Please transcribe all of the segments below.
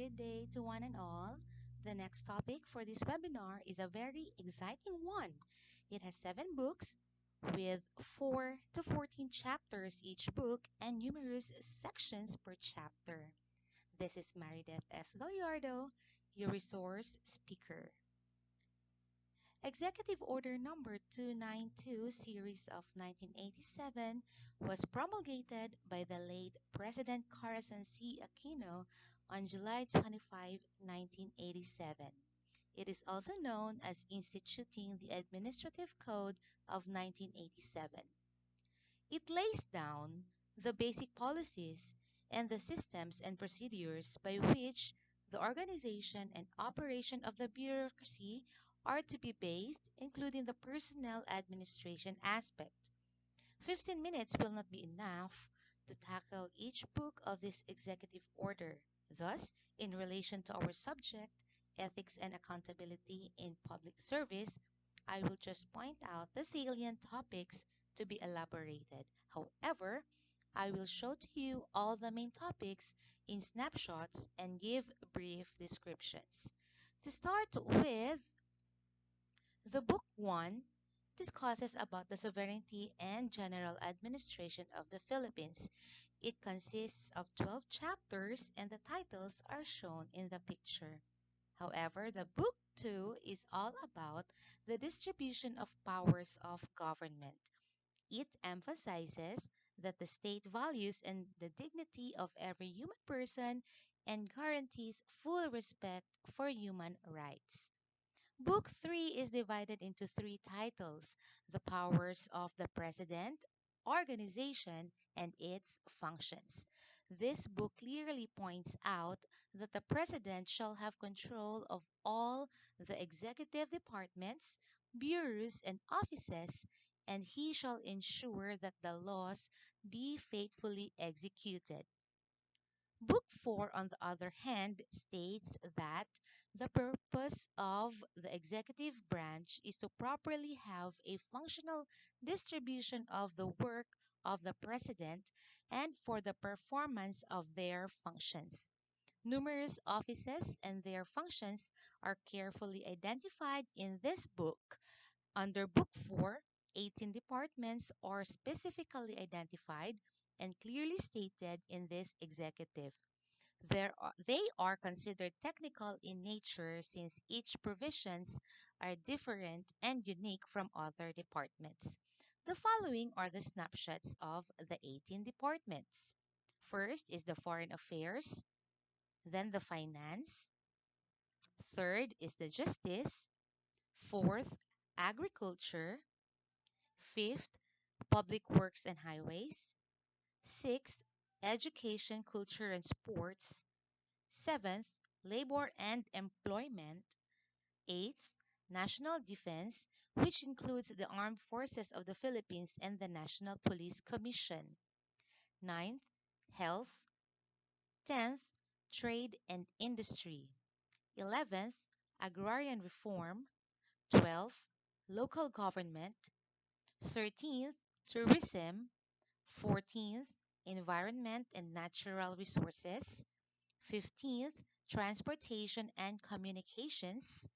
good day to one and all. The next topic for this webinar is a very exciting one. It has 7 books with 4 to 14 chapters each book and numerous sections per chapter. This is Marideth S. Gallardo, your resource speaker. Executive Order Number 292, Series of 1987, was promulgated by the late President Corazon C. Aquino on July 25, 1987. It is also known as Instituting the Administrative Code of 1987. It lays down the basic policies and the systems and procedures by which the organization and operation of the bureaucracy are to be based, including the personnel administration aspect. 15 minutes will not be enough to tackle each book of this executive order. Thus, in relation to our subject, ethics and accountability in public service, I will just point out the salient topics to be elaborated. However, I will show to you all the main topics in snapshots and give brief descriptions. To start with, the book 1 discusses about the sovereignty and general administration of the Philippines. It consists of 12 chapters and the titles are shown in the picture. However, the book 2 is all about the distribution of powers of government. It emphasizes that the state values and the dignity of every human person and guarantees full respect for human rights. Book 3 is divided into 3 titles: The Powers of the President, Organization, and its Functions. This book clearly points out that the President shall have control of all the executive departments, bureaus, and offices, and he shall ensure that the laws be faithfully executed. Book 4, on the other hand, states that the purpose of the executive branch is to properly have a functional distribution of the work of the president and for the performance of their functions. Numerous offices and their functions are carefully identified in this book. Under Book 4, 18 departments are specifically identified and clearly stated in this executive. They are considered technical in nature since each provisions are different and unique from other departments. The following are the snapshots of the 18 departments. First is the Foreign Affairs, then the Finance, third is the Justice, fourth, Agriculture, fifth, Public Works and Highways, sixth, Education, Culture and Sports, seventh, Labor and Employment, eighth, National Defense, which includes the Armed Forces of the Philippines and the National Police Commission, ninth, Health, 10th, Trade and Industry, 11th, Agrarian Reform, 12th, Local Government, 13th, Tourism, 14th, Environment and Natural Resources, 15th, Transportation and Communications,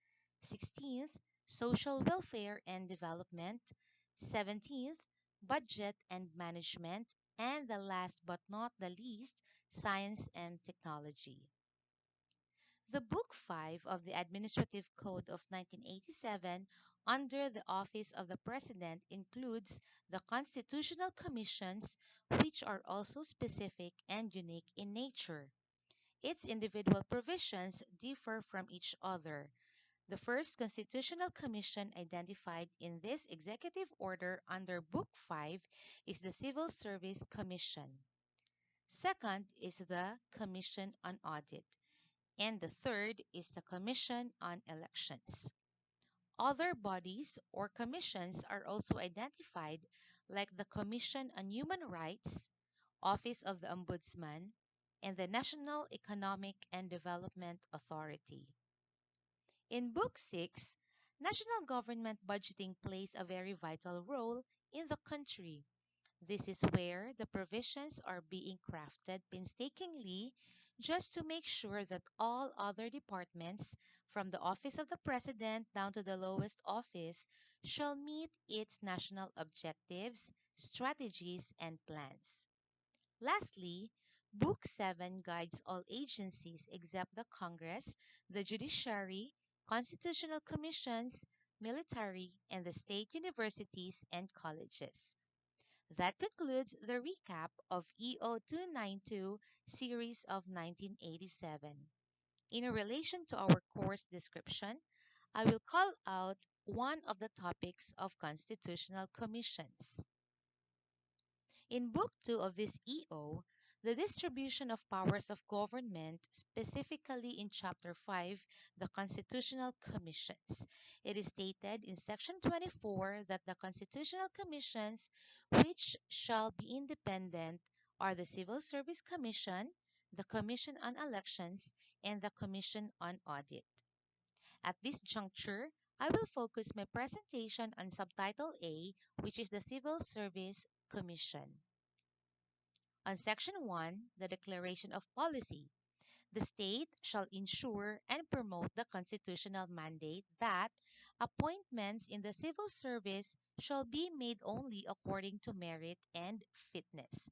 16th, Social Welfare and Development, 17th, Budget and Management, and the last but not the least, Science and Technology. The Book 5 of the Administrative Code of 1987 under the Office of the President includes the constitutional commissions, which are also specific and unique in nature. Its individual provisions differ from each other. The first constitutional commission identified in this executive order under Book 5 is the Civil Service Commission. Second is the Commission on Audit. And the third is the Commission on Elections. Other bodies or commissions are also identified, like the Commission on Human Rights, Office of the Ombudsman, and the National Economic and Development Authority. In Book 6, national government budgeting plays a very vital role in the country. This is where the provisions are being crafted painstakingly just to make sure that all other departments, from the office of the president down to the lowest office, shall meet its national objectives, strategies, and plans. Lastly, Book 7 guides all agencies except the Congress, the judiciary, constitutional commissions, military, and the state universities and colleges. That concludes the recap of EO 292 series of 1987. In relation to our course description, I will call out one of the topics of constitutional commissions. In Book 2 of this EO, the distribution of powers of government, specifically in Chapter 5, the Constitutional Commissions. It is stated in Section 24 that the Constitutional Commissions, which shall be independent, are the Civil Service Commission, the Commission on Elections, and the Commission on Audit. At this juncture, I will focus my presentation on Subtitle A, which is the Civil Service Commission. On Section 1, the Declaration of Policy, the state shall ensure and promote the constitutional mandate that appointments in the civil service shall be made only according to merit and fitness,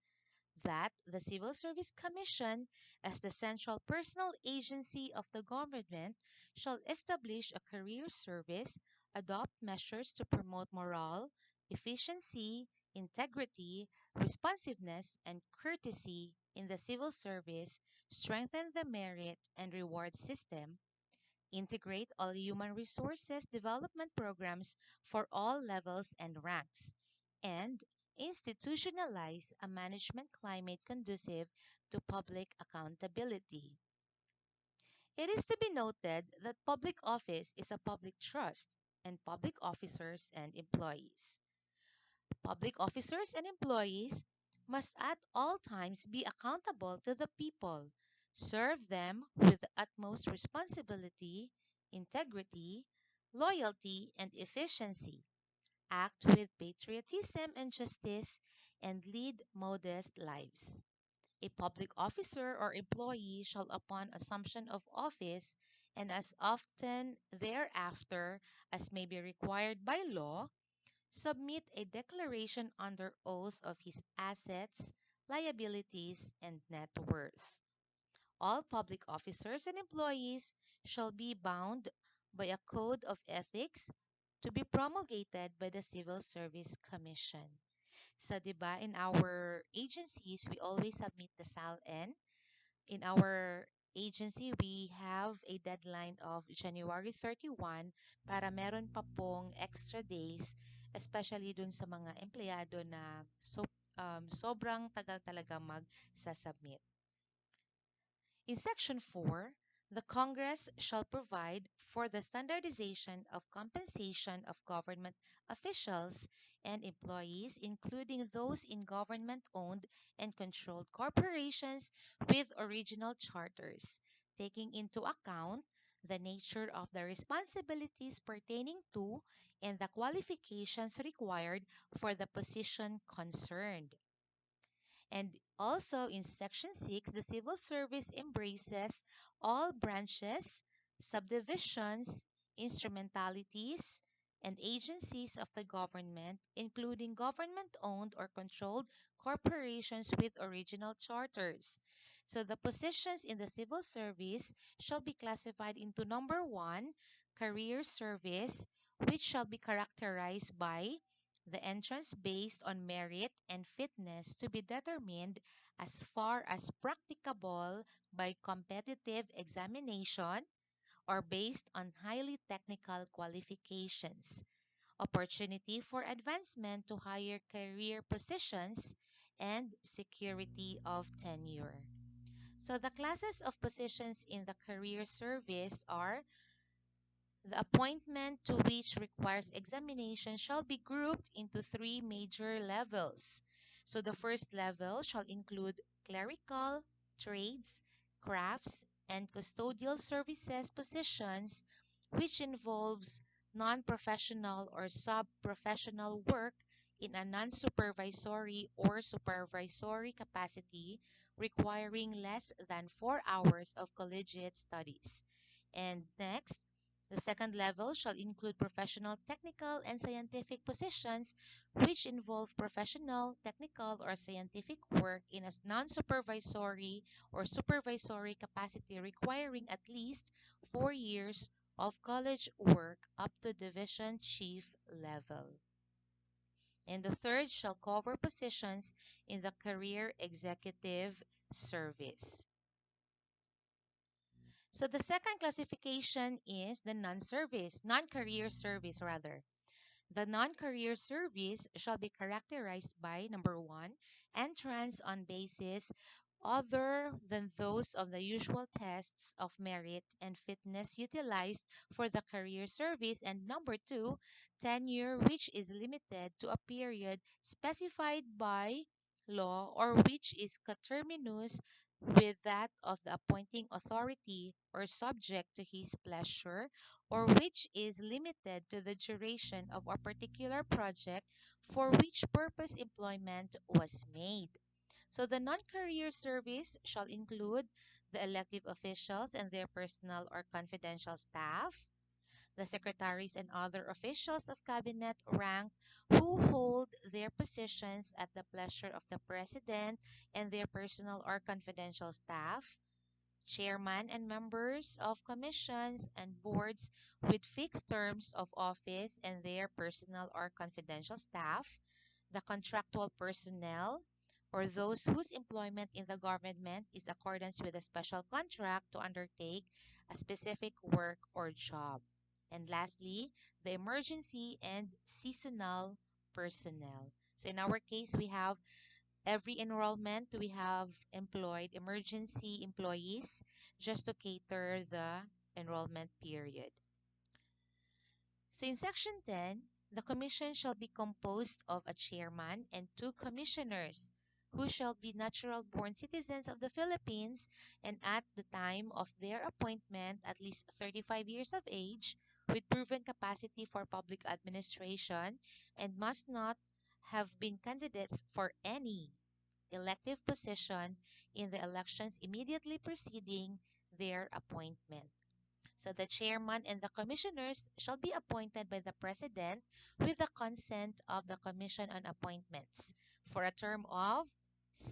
that the Civil Service Commission, as the central personal agency of the government, shall establish a career service, adopt measures to promote morale, efficiency, integrity, responsiveness, and courtesy in the civil service, strengthen the merit and reward system, integrate all human resources development programs for all levels and ranks, and institutionalize a management climate conducive to public accountability. It is to be noted that public office is a public trust, and public officers and employees. Public officers and employees must at all times be accountable to the people, serve them with the utmost responsibility, integrity, loyalty, and efficiency, act with patriotism and justice, and lead modest lives. A public officer or employee shall, upon assumption of office, and as often thereafter as may be required by law, submit a declaration under oath of his assets, liabilities, and net worth. All public officers and employees shall be bound by a code of ethics to be promulgated by the Civil Service Commission. So, diba, in our agencies, we always submit the SALN. In our agency, we have a deadline of January 31 para meron pa pong extra days, especially dun sa mga empleyado na sobrang tagal talaga mag-submit. In Section 4, the Congress shall provide for the standardization of compensation of government officials and employees, including those in government-owned and controlled corporations with original charters, taking into account the nature of the responsibilities pertaining to and the qualifications required for the position concerned. And also in Section 6, the civil service embraces all branches, subdivisions, instrumentalities, and agencies of the government, including government owned or controlled corporations with original charters. So the positions in the civil service shall be classified into number one, career service, which shall be characterized by the entrance based on merit and fitness to be determined as far as practicable by competitive examination or based on highly technical qualifications. Opportunity for advancement to higher career positions and security of tenure. So the classes of positions in the career service are the appointment to which requires examination shall be grouped into three major levels. So the first level shall include clerical, trades, crafts, and custodial services positions, which involves non-professional or sub-professional work in a non-supervisory or supervisory capacity requiring less than 4 hours of collegiate studies. And next, the second level shall include professional, technical, and scientific positions which involve professional, technical, or scientific work in a non supervisory or supervisory capacity requiring at least 4 years of college work up to division chief level. And the third shall cover positions in the career executive service. So the second classification is the non-career service rather. The non-career service shall be characterized by number one, entrance on basis other than those of the usual tests of merit and fitness utilized for the career service, and number two, tenure which is limited to a period specified by law or which is coterminous with that of the appointing authority or subject to his pleasure, or which is limited to the duration of a particular project for which purpose employment was made. So the non-career service shall include the elective officials and their personal or confidential staff, the secretaries and other officials of cabinet rank who hold their positions at the pleasure of the president and their personal or confidential staff, chairman and members of commissions and boards with fixed terms of office and their personal or confidential staff, the contractual personnel, or those whose employment in the government is accordance with a special contract to undertake a specific work or job. And lastly, the emergency and seasonal personnel. So in our case, we have every enrollment, we have employed emergency employees just to cater the enrollment period. So in Section 10, the commission shall be composed of a chairman and two commissioners who shall be natural born citizens of the Philippines and at the time of their appointment at least 35 years of age with proven capacity for public administration and must not have been candidates for any elective position in the elections immediately preceding their appointment. So the chairman and the commissioners shall be appointed by the president with the consent of the Commission on Appointments for a term of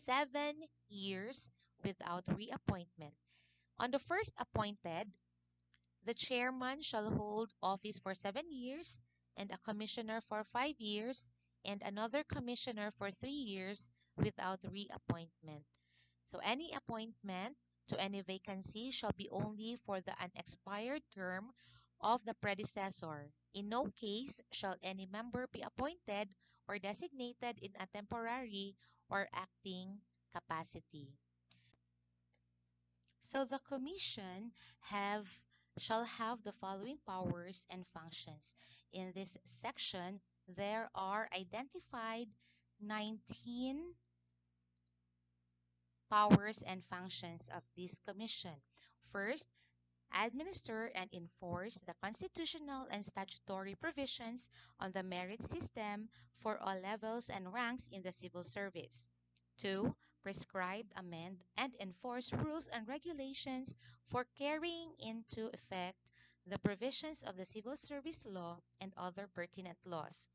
7 years without reappointment. On the first appointed, the chairman shall hold office for 7 years, and a commissioner for 5 years, and another commissioner for 3 years without reappointment. So any appointment to any vacancy shall be only for the unexpired term of the predecessor. In no case shall any member be appointed or designated in a temporary or acting capacity. So the commission have shall have the following powers and functions. In this section, there are identified 19 powers and functions of this commission. First, administer and enforce the constitutional and statutory provisions on the merit system for all levels and ranks in the civil service. 2. Prescribe, amend, and enforce rules and regulations for carrying into effect the provisions of the civil service law and other pertinent laws.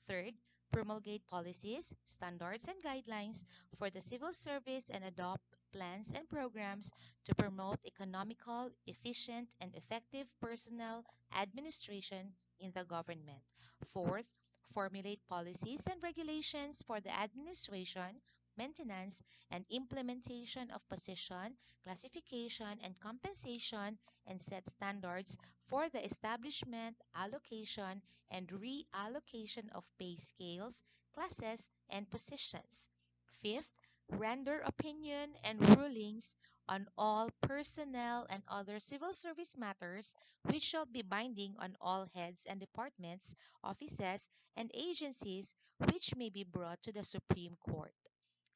Third, promulgate policies, standards, and guidelines for the civil service and adopt plans and programs to promote economical, efficient, and effective personnel administration in the government. Fourth, formulate policies and regulations for the administration, maintenance, and implementation of position, classification, and compensation, and set standards for the establishment, allocation, and reallocation of pay scales, classes, and positions. Fifth, render opinion and rulings on all personnel and other civil service matters which shall be binding on all heads and departments, offices, and agencies which may be brought to the Supreme Court.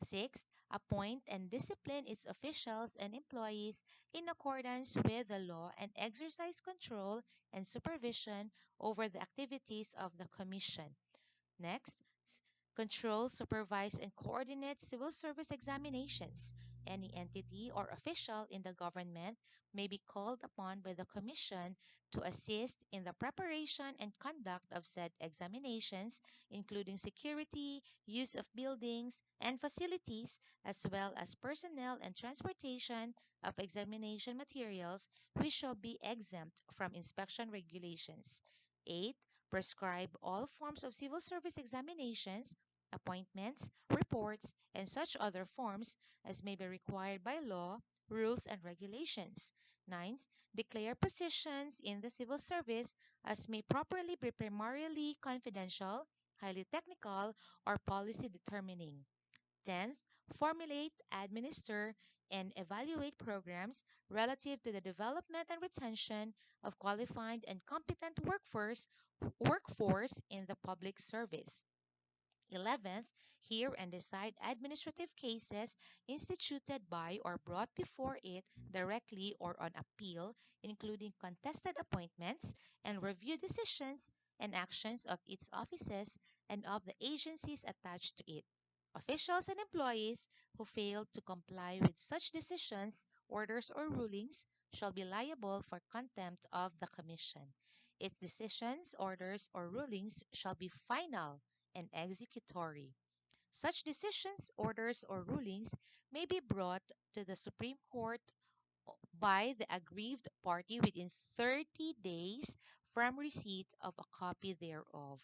Sixth, appoint and discipline its officials and employees in accordance with the law and exercise control and supervision over the activities of the Commission. Next, control, supervise, and coordinate civil service examinations, any entity or official in the government may be called upon by the Commission to assist in the preparation and conduct of said examinations, including security, use of buildings and facilities, as well as personnel and transportation of examination materials, which shall be exempt from inspection regulations. 8. Prescribe all forms of civil service examinations, appointments, reports, and such other forms as may be required by law, rules, and regulations. Ninth, declare positions in the civil service as may properly be primarily confidential, highly technical, or policy determining. 10th, formulate, administer, and evaluate programs relative to the development and retention of qualified and competent workforce in the public service. 11th, hear and decide administrative cases instituted by or brought before it directly or on appeal, including contested appointments, and review decisions and actions of its offices and of the agencies attached to it. Officials and employees who fail to comply with such decisions, orders, or rulings shall be liable for contempt of the Commission. Its decisions, orders, or rulings shall be final and executory. Such decisions, orders, or rulings may be brought to the Supreme Court by the aggrieved party within 30 days from receipt of a copy thereof.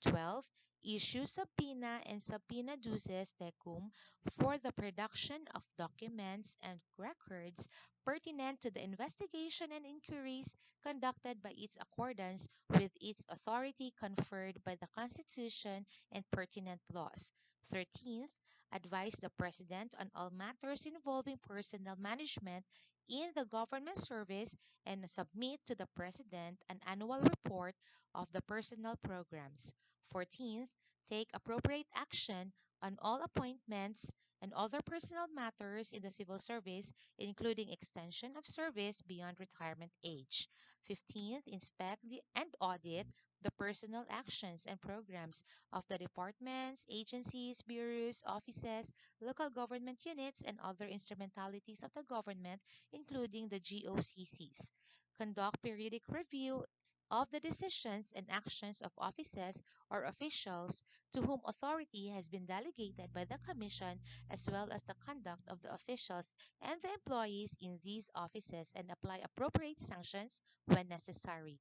12. Issue subpoena and subpoena duces tecum for the production of documents and records pertinent to the investigation and inquiries conducted by its accordance with its authority conferred by the Constitution and pertinent laws. 13th. Advise the President on all matters involving personnel management in the government service and submit to the President an annual report of the personnel programs. 14th, take appropriate action on all appointments and other personnel matters in the civil service, including extension of service beyond retirement age. 15th, inspect and audit the personnel actions and programs of the departments, agencies, bureaus, offices, local government units, and other instrumentalities of the government, including the GOCCs. Conduct periodic review of the decisions and actions of offices or officials to whom authority has been delegated by the Commission, as well as the conduct of the officials and the employees in these offices, and apply appropriate sanctions when necessary.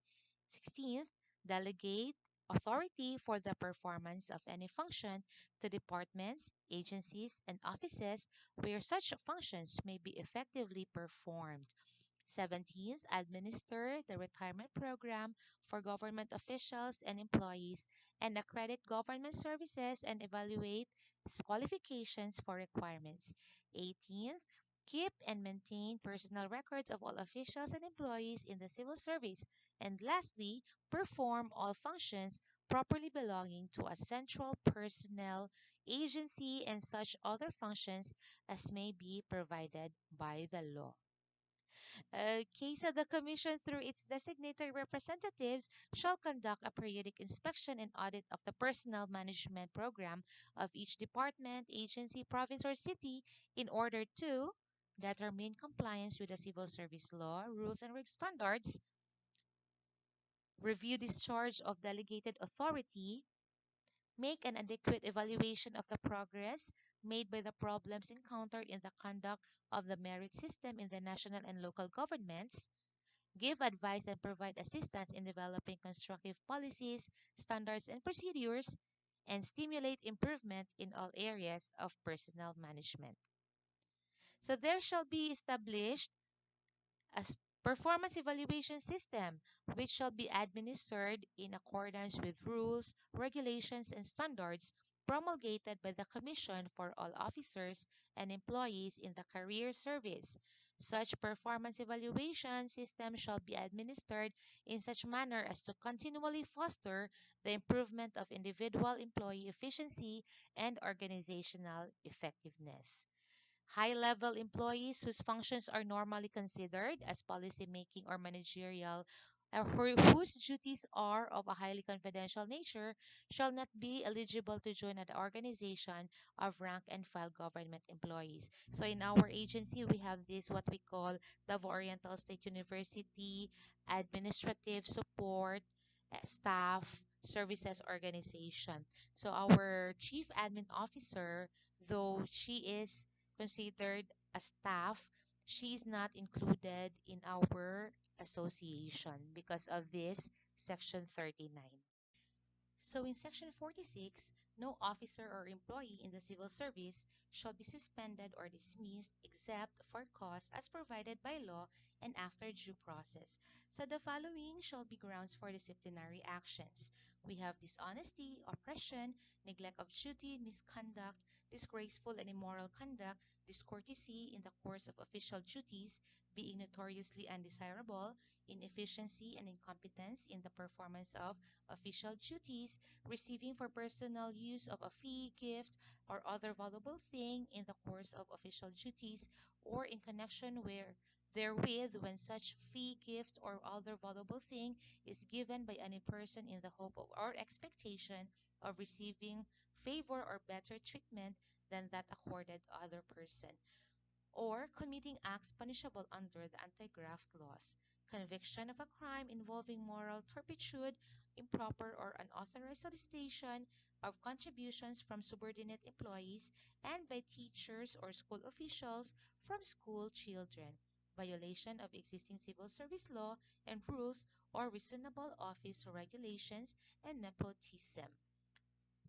16th, delegate authority for the performance of any function to departments, agencies, and offices where such functions may be effectively performed. 17th, administer the retirement program for government officials and employees and accredit government services and evaluate qualifications for requirements. 18th, keep and maintain personal records of all officials and employees in the civil service. And lastly, perform all functions properly belonging to a central personnel agency and such other functions as may be provided by the law. So the Commission, through its designated representatives, shall conduct a periodic inspection and audit of the personnel management program of each department, agency, province, or city in order to determine compliance with the civil service law, rules, and standards, review discharge of delegated authority, make an adequate evaluation of the progress made by the problems encountered in the conduct of the merit system in the national and local governments, give advice and provide assistance in developing constructive policies, standards, and procedures, and stimulate improvement in all areas of personnel management. So there shall be established a performance evaluation system which shall be administered in accordance with rules, regulations, and standards promulgated by the Commission for all officers and employees in the career service. Such performance evaluation system shall be administered in such manner as to continually foster the improvement of individual employee efficiency and organizational effectiveness. High-level employees whose functions are normally considered as policy-making or managerial whose duties are of a highly confidential nature shall not be eligible to join an organization of rank and file government employees. So in our agency, we have this what we call Davao Oriental State University Administrative Support Staff Services Organization. So our chief admin officer, though she is considered a staff, she is not included in our association because of this section 39. So in section 46, no officer or employee in the civil service shall be suspended or dismissed except for cause as provided by law and after due process. So the following shall be grounds for disciplinary actions. We have dishonesty, oppression, neglect of duty, misconduct, disgraceful and immoral conduct, discourtesy in the course of official duties, being notoriously undesirable, inefficiency and incompetence in the performance of official duties, receiving for personal use of a fee, gift, or other valuable thing in the course of official duties, or in connection where therewith when such fee, gift, or other valuable thing is given by any person in the hope of or expectation of receiving favor or better treatment than that accorded other person, or committing acts punishable under the anti-graft laws, conviction of a crime involving moral turpitude, improper or unauthorized solicitation of contributions from subordinate employees and by teachers or school officials from school children, violation of existing civil service law and rules or reasonable office regulations, and nepotism.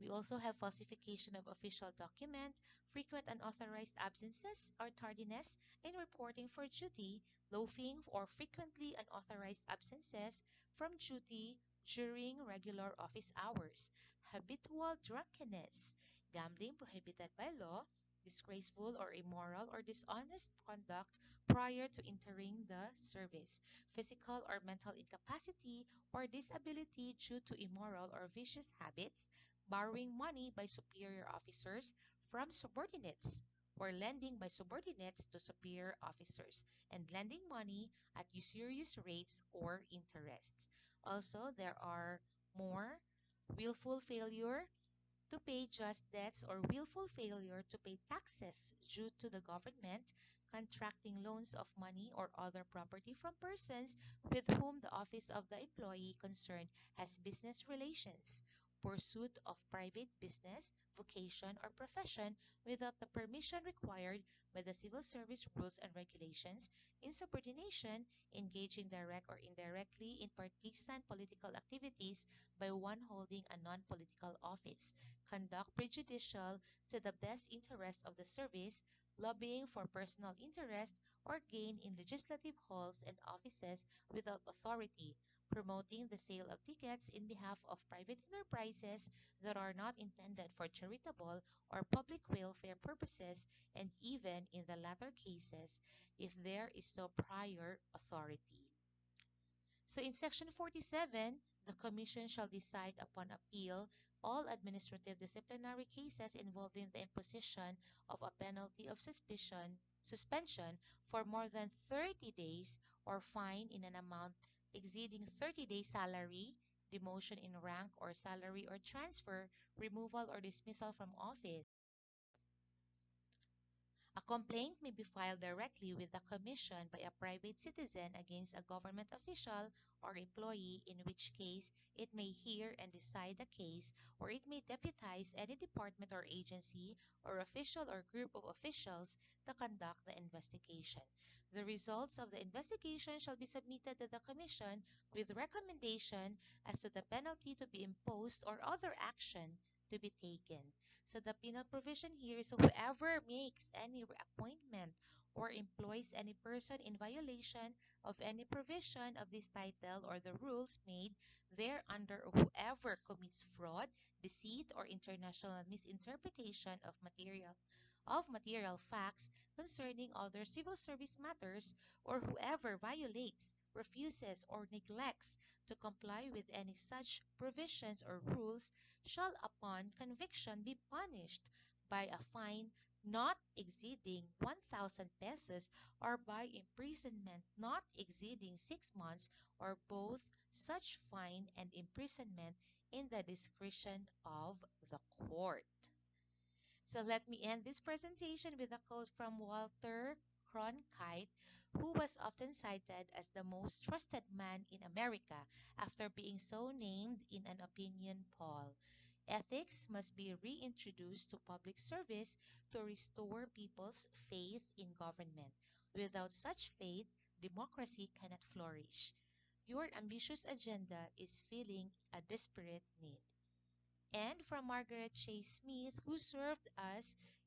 We also have falsification of official document, frequent unauthorized absences or tardiness in reporting for duty, loafing or frequently unauthorized absences from duty during regular office hours, habitual drunkenness, gambling prohibited by law, disgraceful or immoral or dishonest conduct prior to entering the service, physical or mental incapacity or disability due to immoral or vicious habits, borrowing money by superior officers from subordinates, or lending by subordinates to superior officers, and lending money at usurious rates or interests. Also, there are more willful failure to pay just debts or willful failure to pay taxes due to the government, contracting loans of money or other property from persons with whom the office of the employee concerned has business relations, pursuit of private business, vocation, or profession without the permission required by the civil service rules and regulations, insubordination, engaging direct or indirectly in partisan political activities by one holding a non-political office, conduct prejudicial to the best interest of the service, lobbying for personal interest or gain in legislative halls and offices without authority, promoting the sale of tickets in behalf of private enterprises that are not intended for charitable or public welfare purposes, and even in the latter cases, if there is no prior authority. So in section 47, the Commission shall decide upon appeal all administrative disciplinary cases involving the imposition of a penalty of suspension for more than 30 days or fine in an amount exceeding 30 days salary, demotion in rank or salary or transfer, removal or dismissal from office. A complaint may be filed directly with the Commission by a private citizen against a government official or employee, in which case it may hear and decide the case, or it may deputize any department or agency or official or group of officials to conduct the investigation. The results of the investigation shall be submitted to the Commission with recommendation as to the penalty to be imposed or other action to be taken. So the penal provision here is whoever makes any appointment or employs any person in violation of any provision of this title or the rules made thereunder, or whoever commits fraud, deceit, or international misinterpretation of material facts concerning other civil service matters, or whoever violates, refuses, or neglects to comply with any such provisions or rules shall upon conviction be punished by a fine not exceeding 1,000 pesos, or by imprisonment not exceeding 6 months, or both, such fine and imprisonment in the discretion of the court. So let me end this presentation with a quote from Walter Cronkite, who was often cited as the most trusted man in America after being so named in an opinion poll. Ethics must be reintroduced to public service to restore people's faith in government. Without such faith, democracy cannot flourish. Your ambitious agenda is filling a desperate need. And from Margaret Chase Smith, who served as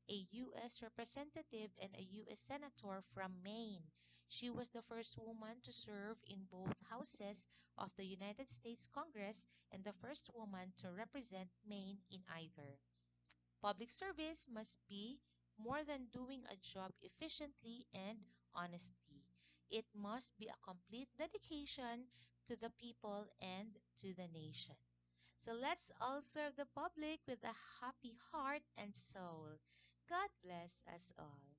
a U.S. representative and a U.S. senator from Maine. She was the first woman to serve in both houses of the United States Congress and the first woman to represent Maine in either. Public service must be more than doing a job efficiently and honestly. It must be a complete dedication to the people and to the nation. So let's all serve the public with a happy heart and soul. God bless us all.